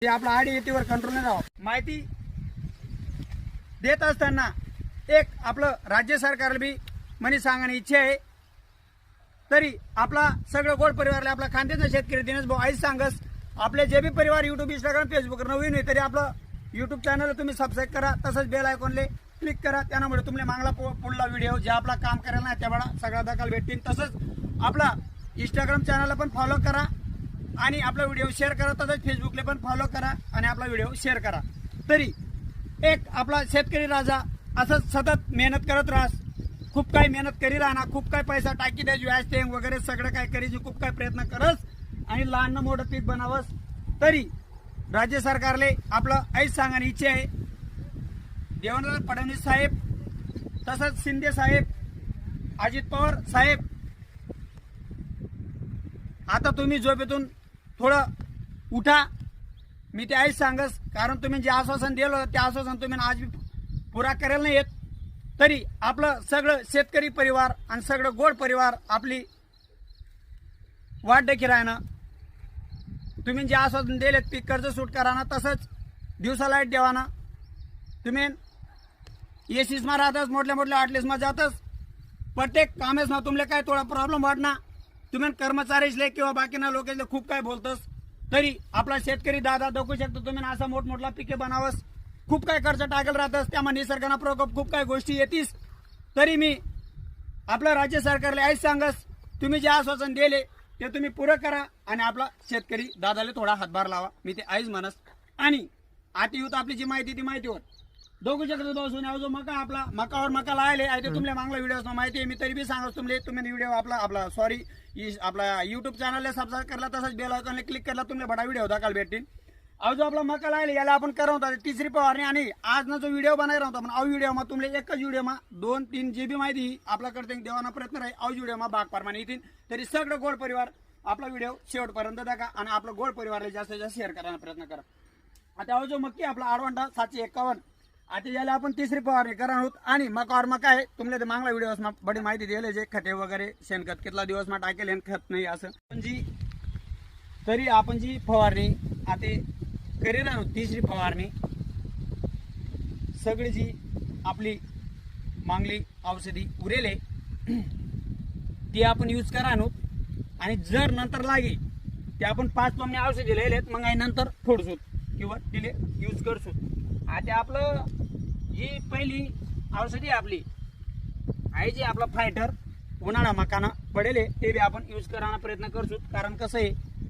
ते आपला आडी येतीवर कंट्रोल नाही राहावं. माहिती देत असताना एक आपलं राज्य सरकारला बी म्हणे सांगण्याची इच्छा आहे. तरी आपला सगळं गोड परिवारला आपला खानदेशचा शेतकरी दिनेश भाऊ आईच सांगस आपले जे बी परिवार युट्यूब इंस्टाग्राम फेसबुक नवीन आहे तरी आपलं युट्यूब चॅनल तुम्ही सबस्क्राईब करा. तसंच बेल आयकॉनले क्लिक करा. त्यामुळे तुम्हाला मागला पुढला व्हिडिओ जे आपला काम करायला नाही त्यावेळा सगळा दखल भेटतील. तसंच आपला इंस्टाग्राम चॅनलला पण फॉलो करा आणि आपला व्हिडिओ शेअर करा. तसंच फेसबुकला पण फॉलो करा आणि आपला व्हिडिओ शेअर करा. तरी एक आपला शेतकरी राजा असंच सतत मेहनत करत राहस. खूप काही मेहनत करी राहणार. खूप काही पैसा टाकी द्यायची व्याज टेंग वगैरे सगळं काय करायची खूप काही प्रयत्न करस आणि लहान मोठं पीक बनावस. तरी राज्य सरकारले आपलं ऐच सांगण्याची इच्छा आहे. देवेंद्र फडणवीस साहेब तसंच शिंदे साहेब अजित पवार साहेब आता तुम्ही झोपेतून थोडं उठा. मी ते ऐच सांगस कारण तुम्ही जे आश्वासन दिलं ते आश्वासन तुम्ही आज पुरा करायला नाही येत. तरी आपलं सगळं शेतकरी परिवार आणि सगळं गोड परिवार आपली वाट देखील आहे ना. तुम्ही जे आश्वासन दिलेत पीक कर्ज सूट करा ना. तसंच दिवसा लाईट द्यावा ना. तुम्ही एसीसमा राहतच मोठल्या मोठल्या आटलीसमा जातच प्रत्येक कामेस ना तुमले काय थोडा प्रॉब्लेम वाटना. तुम्ही कर्मचारीसले किंवा बाकीना लोकांना खूप काय बोलतस. तरी आपला शेतकरी दादा दाखवू शकतो तुम्ही असा मोठमोठला पिके बनावस. खूप काय खर्च टाकल राहतस त्यामुळे निसर्गाना प्रकोप खूप काय गोष्टी येतीस. तरी मी आपलं राज्य सरकारला ऐच सांगस तुम्ही जे आश्वासन दिले ते तुम्ही पुरं करा आणि आपला शेतकरी दादाला थोडा हातभार लावा. मी ते आईच म्हणस. आणि आता युथ आपली जी माहिती ती माहितीवर दोघू शकतो दोन जो मका आपला मकावर मका लायले आहे ते तुमल्या मागला व्हिडिओ माहिती आहे. मी तरी बी सांगस तुम्ही व्हिडिओ आपला सॉरी आपला युट्यूब चॅनलला सबस्क्राईब करला तसंच बेल आयकॉनला क्लिक करला तुम्हाला बडा व्हिडिओ दाखल भेटतील. अहो जो आपला मका लायले याला आपण करवता तिसरी फवारणी आणि आज ना जो व्हिडिओ बनायला होता पण अव व्हिडिओ मा तुम्हाला एकच व्हिडिओ मा 2-3 जी बी माहिती आपल्याकडे देवाना प्रयत्न राहील. अव व्हिडिओ मा भाग प्रमाणे येतील. तरी सगळं गोड परिवार आपला व्हिडिओ शेवटपर्यंत दाखवा आणि आपलं गोड परिवारला जास्तीत जास्त शेअर करायला प्रयत्न करा. आता अहो जो मक्की आपला आडवंटा 751 आता याला आपण तिसरी फवारणी करणार आहोत. आणि मकावर मका आहे तुम्हाला मागला व्हिडिओ बडी माहिती दिली जे खते वगैरे शेणखत कितला दिवस मा टाकेल खत नाही असं पण जी तरी आपण जी फवारणी आता करीन आहोत तिसरी फवारणी सगळी जी आपली मागली औषधी उरेले ती आपण यूज करा आहोत. आणि जर नंतर लागे ते आपण 5 टोमने औषधी लिहिलेत मग नंतर फोडसूत किंवा तिले यूज करसूत. आता आपलं जी पहिली औषधी आपली आहे जी आपला फायटर उन्हाळा मकाना पडेल ते बी आपण यूज करायला प्रयत्न करसूत. कारण कसं आहे